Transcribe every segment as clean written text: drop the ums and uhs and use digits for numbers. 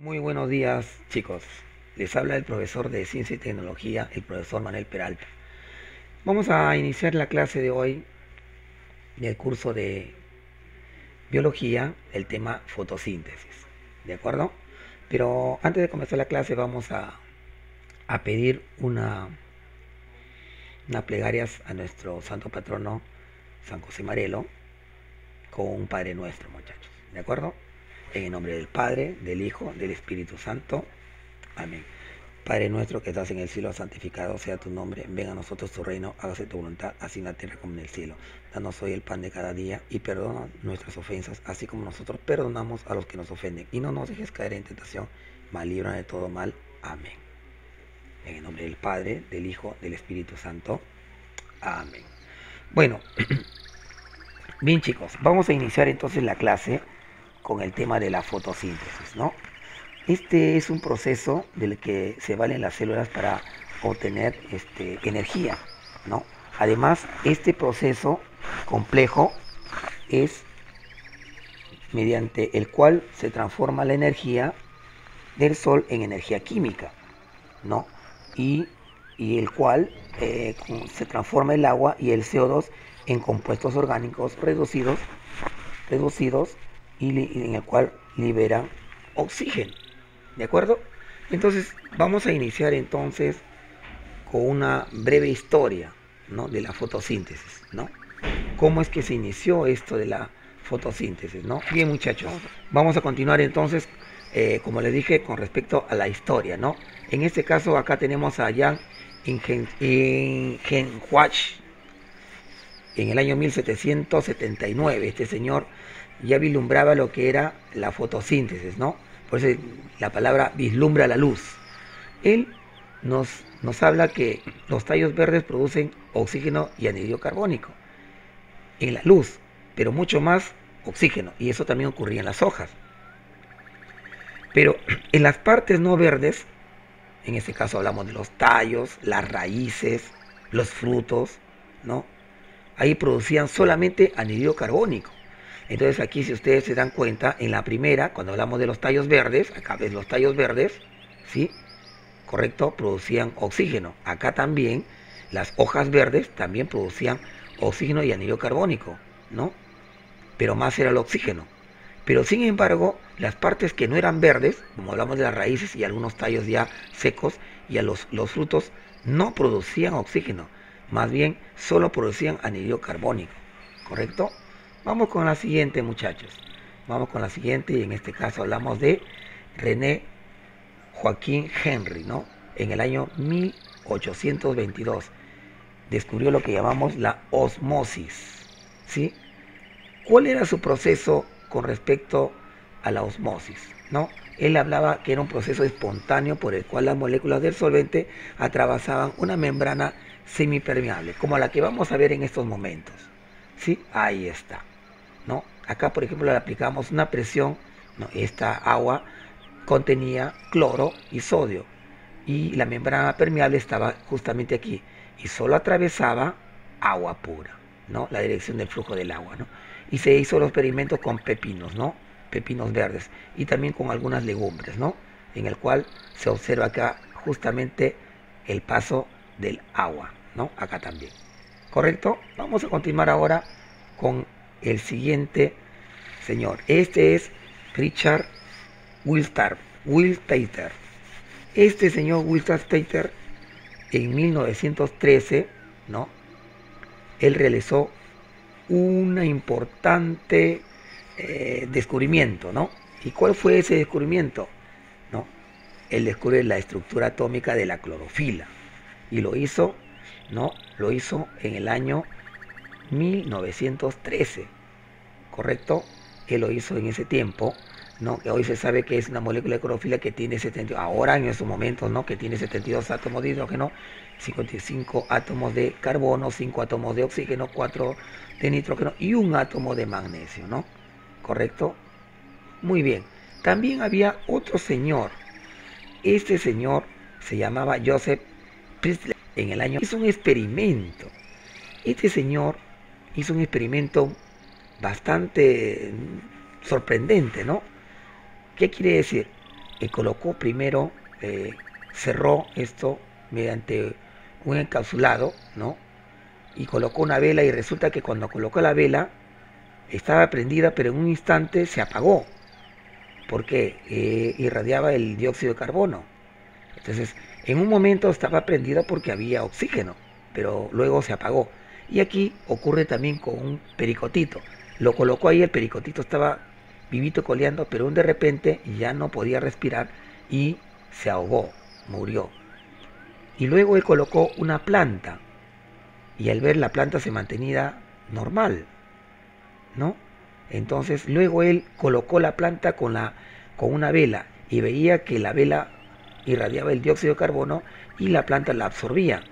Muy buenos días, chicos. Les habla el profesor de Ciencia y Tecnología, el profesor Manuel Peralta. Vamos a iniciar la clase de hoy del curso de Biología, el tema fotosíntesis. ¿De acuerdo? Pero antes de comenzar la clase vamos a pedir una plegarias a nuestro santo patrono, San José Marelo, con un Padre Nuestro, muchachos. ¿De acuerdo? En el nombre del Padre, del Hijo, del Espíritu Santo. Amén. Padre nuestro que estás en el cielo, santificado sea tu nombre. Venga a nosotros tu reino, hágase tu voluntad, así en la tierra como en el cielo. Danos hoy el pan de cada día y perdona nuestras ofensas, así como nosotros perdonamos a los que nos ofenden. Y no nos dejes caer en tentación, mas líbranos de todo mal. Amén. En el nombre del Padre, del Hijo, del Espíritu Santo. Amén. Bueno, bien chicos, vamos a iniciar entonces la clase con el tema de la fotosíntesis, ¿no? Este es un proceso del que se valen las células para obtener energía, ¿no? Además, este proceso complejo es mediante el cual se transforma la energía del sol en energía química, ¿no? Y, y el cual se transforma el agua y el CO2 en compuestos orgánicos reducidos y en el cual liberan oxígeno. ¿De acuerdo? Entonces vamos a iniciar entonces con una breve historia, ¿no?, de la fotosíntesis, ¿no? ¿Cómo es que se inició esto de la fotosíntesis, ¿no? Bien muchachos, vamos a continuar entonces, como les dije, con respecto a la historia, ¿no? En este caso acá tenemos a Jan Ingenhuach en el año 1779. Este señor ya vislumbraba lo que era la fotosíntesis, ¿no? Por eso la palabra vislumbra la luz. Él nos habla que los tallos verdes producen oxígeno y anhídrido carbónico en la luz, pero mucho más oxígeno, y eso también ocurría en las hojas. Pero en las partes no verdes, en este caso hablamos de los tallos, las raíces, los frutos, ¿no? Ahí producían solamente anhídrido carbónico. Entonces aquí, si ustedes se dan cuenta, en la primera, cuando hablamos de los tallos verdes, acá ves los tallos verdes, ¿sí? Correcto, producían oxígeno. Acá también las hojas verdes también producían oxígeno y anhídrido carbónico, ¿no? Pero más era el oxígeno. Pero sin embargo, las partes que no eran verdes, como hablamos de las raíces y algunos tallos ya secos, y a los frutos, no producían oxígeno, más bien solo producían anhídrido carbónico, ¿correcto? Vamos con la siguiente, muchachos. Vamos con la siguiente, y en este caso hablamos de René Joaquín Henry, ¿no? En el año 1822 descubrió lo que llamamos la osmosis, ¿sí? ¿Cuál era su proceso con respecto a la osmosis, ¿no? Él hablaba que era un proceso espontáneo por el cual las moléculas del solvente atravesaban una membrana semipermeable, como la que vamos a ver en estos momentos, ¿sí? Ahí está, ¿no? Acá, por ejemplo, le aplicamos una presión, ¿no? Esta agua contenía cloro y sodio, y la membrana permeable estaba justamente aquí, y solo atravesaba agua pura, ¿no? La dirección del flujo del agua, ¿no? Y se hizo los experimentos con pepinos, ¿no? Pepinos verdes, y también con algunas legumbres, ¿no? En el cual se observa acá justamente el paso del agua, ¿no? Acá también. ¿Correcto? Vamos a continuar ahora con el siguiente señor. Este es Richard Wilstater. Este señor Wilstater, en 1913, ¿no?, él realizó un importante descubrimiento, ¿no? ¿Y cuál fue ese descubrimiento? ¿No? Él descubre la estructura atómica de la clorofila, y lo hizo, ¿no? Lo hizo en el año 1913, ¿correcto? Él lo hizo en ese tiempo, ¿no? Que hoy se sabe que es una molécula de clorofila que tiene 72, ahora en esos momentos, ¿no?, que tiene 72 átomos de hidrógeno, 55 átomos de carbono, 5 átomos de oxígeno, 4 de nitrógeno y un átomo de magnesio, ¿no? ¿Correcto? Muy bien. También había otro señor. Este señor se llamaba Joseph Priestley. En el año hizo un experimento. Este señor hizo un experimento bastante sorprendente, ¿no? ¿Qué quiere decir? colocó primero, cerró esto mediante un encapsulado, ¿no? Y colocó una vela y resulta que cuando colocó la vela estaba prendida, pero en un instante se apagó porque irradiaba el dióxido de carbono. Entonces, en un momento estaba prendida porque había oxígeno, pero luego se apagó. Y aquí ocurre también con un pericotito. Lo colocó ahí, el pericotito estaba vivito coleando, pero de repente ya no podía respirar y se ahogó, murió. Y luego él colocó una planta y al ver la planta se mantenía normal, ¿no? Entonces luego él colocó la planta con una vela y veía que la vela irradiaba el dióxido de carbono y la planta la absorbía,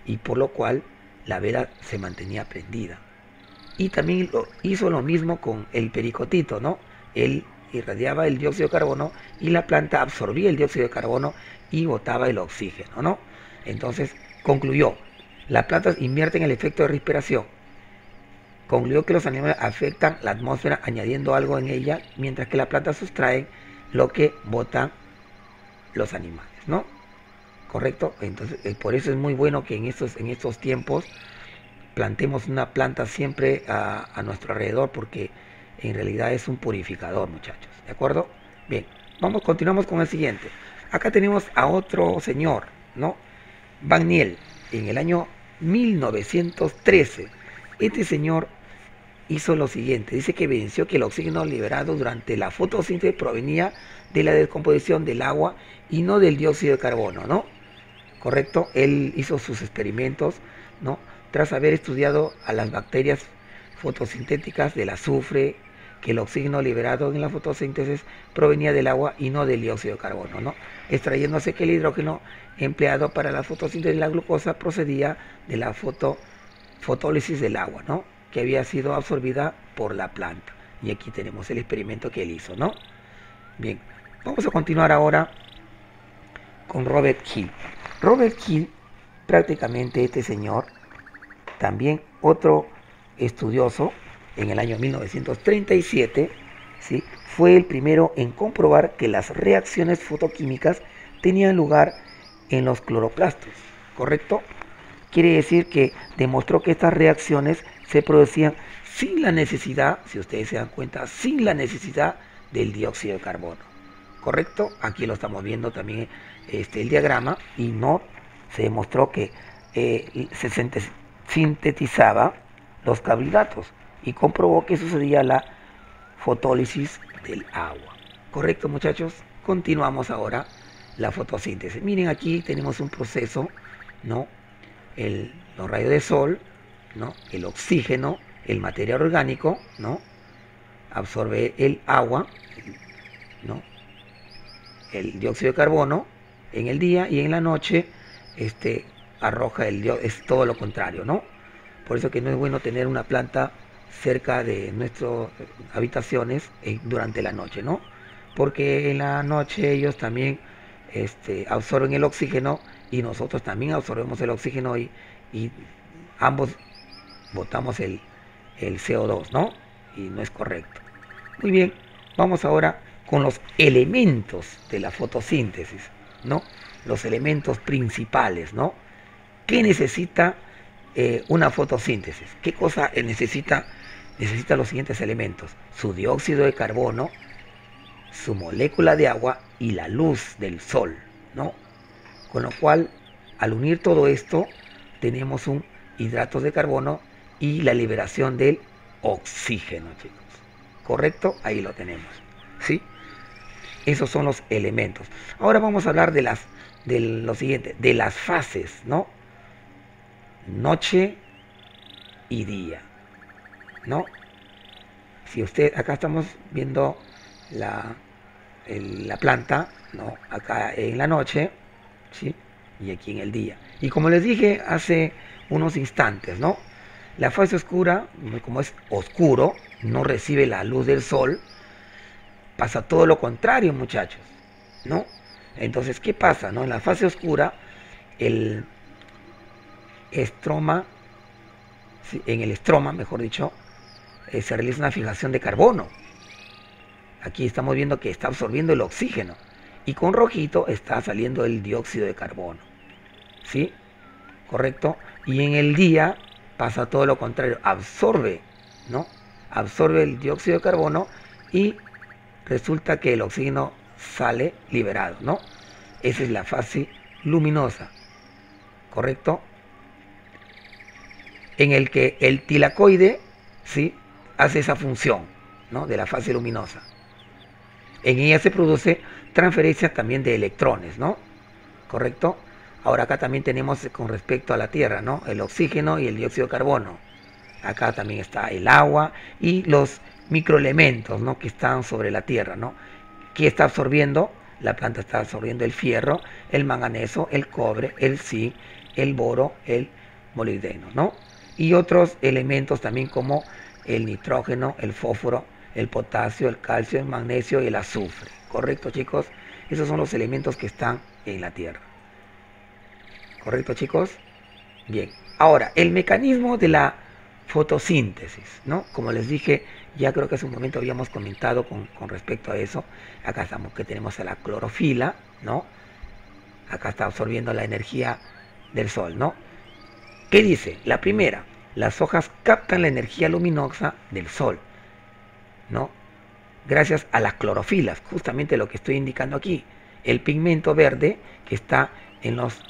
y por lo cual la vela se mantenía prendida. Y también hizo lo mismo con el pericotito, ¿no? Él irradiaba el dióxido de carbono y la planta absorbía el dióxido de carbono y botaba el oxígeno, ¿no? Entonces concluyó, las plantas invierten el efecto de respiración. Concluyó que los animales afectan la atmósfera añadiendo algo en ella, mientras que las plantas sustraen lo que botan los animales, ¿no? ¿Correcto? Entonces, por eso es muy bueno que en estos tiempos plantemos una planta siempre a nuestro alrededor, porque en realidad es un purificador, muchachos, ¿de acuerdo? Bien, continuamos con el siguiente. Acá tenemos a otro señor, ¿no? Van Niel, en el año 1913. Este señor hizo lo siguiente, dice que evidenció que el oxígeno liberado durante la fotosíntesis provenía de la descomposición del agua y no del dióxido de carbono, ¿no? ¿Correcto? Él hizo sus experimentos, ¿no? Tras haber estudiado a las bacterias fotosintéticas del azufre, que el oxígeno liberado en la fotosíntesis provenía del agua y no del dióxido de carbono, ¿no? Extrayéndose que el hidrógeno empleado para la fotosíntesis de la glucosa procedía de la fotólisis del agua, ¿no? Que había sido absorbida por la planta. Y aquí tenemos el experimento que él hizo, ¿no? Bien, vamos a continuar ahora con Robert Hill. Robert Hill, prácticamente este señor, también otro estudioso, en el año 1937, ¿sí? Fue el primero en comprobar que las reacciones fotoquímicas tenían lugar en los cloroplastos, ¿correcto? Quiere decir que demostró que estas reacciones se producían sin la necesidad, si ustedes se dan cuenta, sin la necesidad del dióxido de carbono, ¿correcto? Aquí lo estamos viendo también el diagrama, y no se demostró que se sintetizaba los carbohidratos y comprobó que sucedía la fotólisis del agua. ¿Correcto, muchachos? Continuamos ahora la fotosíntesis. Miren, aquí tenemos un proceso, ¿no? Los rayos de sol, ¿no? El oxígeno, el material orgánico, ¿no? Absorbe el agua, ¿no? El dióxido de carbono en el día, y en la noche arroja es todo lo contrario, ¿no? Por eso que no es bueno tener una planta cerca de nuestras habitaciones durante la noche, ¿no? Porque en la noche ellos también absorben el oxígeno y nosotros también absorbemos el oxígeno, y ambos botamos el CO2, ¿no? Y no es correcto. Muy bien, vamos ahora con los elementos de la fotosíntesis, ¿no? Los elementos principales, ¿no? ¿Qué necesita una fotosíntesis? ¿Qué cosa necesita? Necesita los siguientes elementos: su dióxido de carbono, su molécula de agua y la luz del sol, ¿no? Con lo cual, al unir todo esto, tenemos un hidrato de carbono y la liberación del oxígeno, chicos. ¿Correcto? Ahí lo tenemos, ¿sí? Esos son los elementos. Ahora vamos a hablar de lo siguiente, de las fases, ¿no? Noche y día, ¿no? Si acá estamos viendo la planta, ¿no? Acá en la noche, ¿sí? Y aquí en el día. Y como les dije hace unos instantes, ¿no? La fase oscura, como es oscuro, no recibe la luz del sol, pasa todo lo contrario, muchachos, ¿no? Entonces, ¿qué pasa, no? En la fase oscura, el estroma, ¿sí? En el estroma, mejor dicho, se realiza una fijación de carbono. Aquí estamos viendo que está absorbiendo el oxígeno. y con rojito está saliendo el dióxido de carbono, ¿sí? ¿Correcto? Y en el día pasa todo lo contrario, absorbe, ¿no? Absorbe el dióxido de carbono y resulta que el oxígeno sale liberado, ¿no? Esa es la fase luminosa, ¿correcto? En el que el tilacoide, ¿sí?, hace esa función, ¿no?, de la fase luminosa. En ella se produce transferencia también de electrones, ¿no? ¿Correcto? Ahora acá también tenemos con respecto a la Tierra, ¿no?, el oxígeno y el dióxido de carbono. Acá también está el agua y los microelementos, ¿no?, que están sobre la Tierra, ¿no? ¿Qué está absorbiendo? La planta está absorbiendo el fierro, el manganeso, el cobre, el zinc, el boro, el molibdeno, ¿no? Y otros elementos también como el nitrógeno, el fósforo, el potasio, el calcio, el magnesio y el azufre. ¿Correcto, chicos? Esos son los elementos que están en la Tierra. ¿Correcto, chicos? Bien. Ahora, el mecanismo de la fotosíntesis, ¿no? Como les dije, ya creo que hace un momento habíamos comentado con respecto a eso. Acá estamos, que tenemos a la clorofila, ¿no? Acá está absorbiendo la energía del sol, ¿no? ¿Qué dice? La primera, las hojas captan la energía luminosa del sol, ¿no? Gracias a las clorofilas, justamente lo que estoy indicando aquí, el pigmento verde que está en los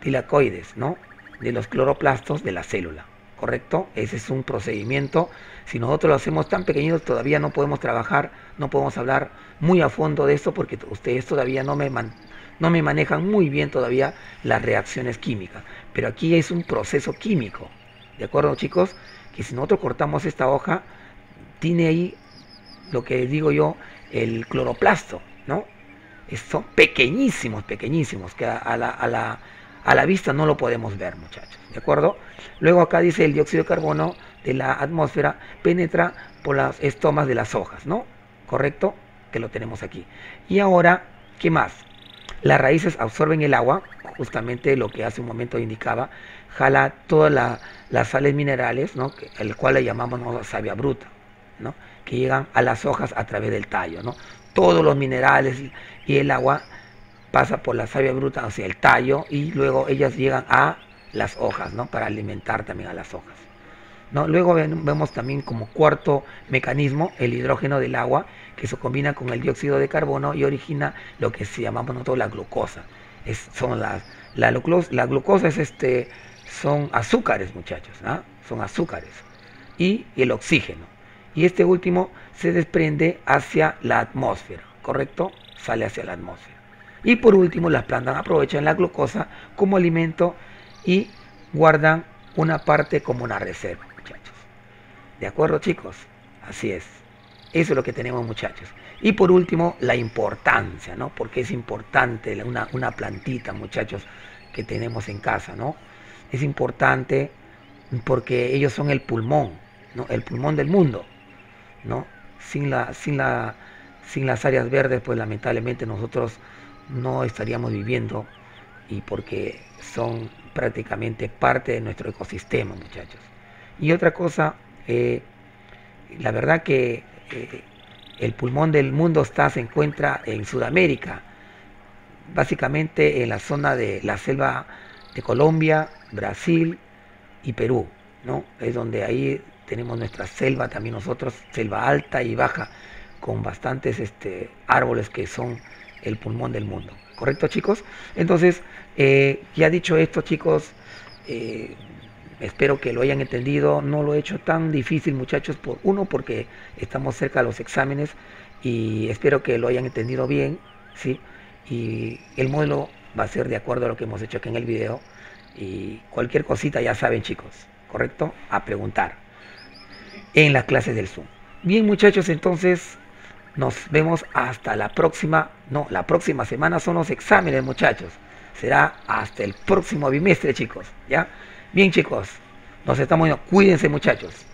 tilacoides, ¿no?, de los cloroplastos de la célula, ¿correcto? Ese es un procedimiento. Si nosotros lo hacemos tan pequeñito, todavía no podemos trabajar, no podemos hablar muy a fondo de esto, porque ustedes todavía no me manejan muy bien todavía las reacciones químicas. Pero aquí es un proceso químico, ¿de acuerdo, chicos? Que si nosotros cortamos esta hoja, tiene ahí lo que digo yo, el cloroplasto, ¿no? Son pequeñísimos, pequeñísimos, que a la vista no lo podemos ver, muchachos, ¿de acuerdo? Luego acá dice el dióxido de carbono de la atmósfera penetra por las estomas de las hojas, ¿no? ¿Correcto? Que lo tenemos aquí. Y ahora, ¿qué más? Las raíces absorben el agua, justamente lo que hace un momento indicaba, jala todas las sales minerales, ¿no?, el cual le llamamos, ¿no?, savia bruta, ¿no?, que llegan a las hojas a través del tallo, ¿no? Todos los minerales y el agua pasa por la savia bruta hacia el tallo y luego ellas llegan a las hojas, ¿no?, para alimentar también a las hojas, ¿no? Luego vemos también como cuarto mecanismo el hidrógeno del agua, que se combina con el dióxido de carbono y origina lo que se llamamos nosotros la glucosa. La glucosa es son azúcares, muchachos, ¿no? Son azúcares. Y el oxígeno. Y este último se desprende hacia la atmósfera, ¿correcto? Sale hacia la atmósfera. Y por último, las plantas aprovechan la glucosa como alimento y guardan una parte como una reserva, muchachos. ¿De acuerdo, chicos? Así es. Eso es lo que tenemos, muchachos. Y por último, la importancia, ¿no? Porque es importante una plantita, muchachos, que tenemos en casa, ¿no? Es importante porque ellos son el pulmón, ¿no?, el pulmón del mundo, ¿no? Sin las áreas verdes, pues lamentablemente nosotros no estaríamos viviendo, y porque son prácticamente parte de nuestro ecosistema, muchachos. Y otra cosa, la verdad que el pulmón del mundo se encuentra en Sudamérica, básicamente en la zona de la selva de Colombia, Brasil y Perú, ¿no? Es donde ahí tenemos nuestra selva también nosotros, selva alta y baja, con bastantes árboles que son el pulmón del mundo. ¿Correcto, chicos? Entonces, ya dicho esto, chicos, espero que lo hayan entendido. No lo he hecho tan difícil, muchachos, porque estamos cerca de los exámenes, y espero que lo hayan entendido bien, ¿sí? Y el modelo va a ser de acuerdo a lo que hemos hecho aquí en el video, y cualquier cosita ya saben, chicos, ¿correcto? A preguntar en las clases del Zoom. Bien, muchachos, entonces nos vemos hasta la próxima. No, la próxima semana son los exámenes, muchachos. Será hasta el próximo bimestre, chicos, ¿ya? Bien, chicos, nos estamos viendo. Cuídense, muchachos.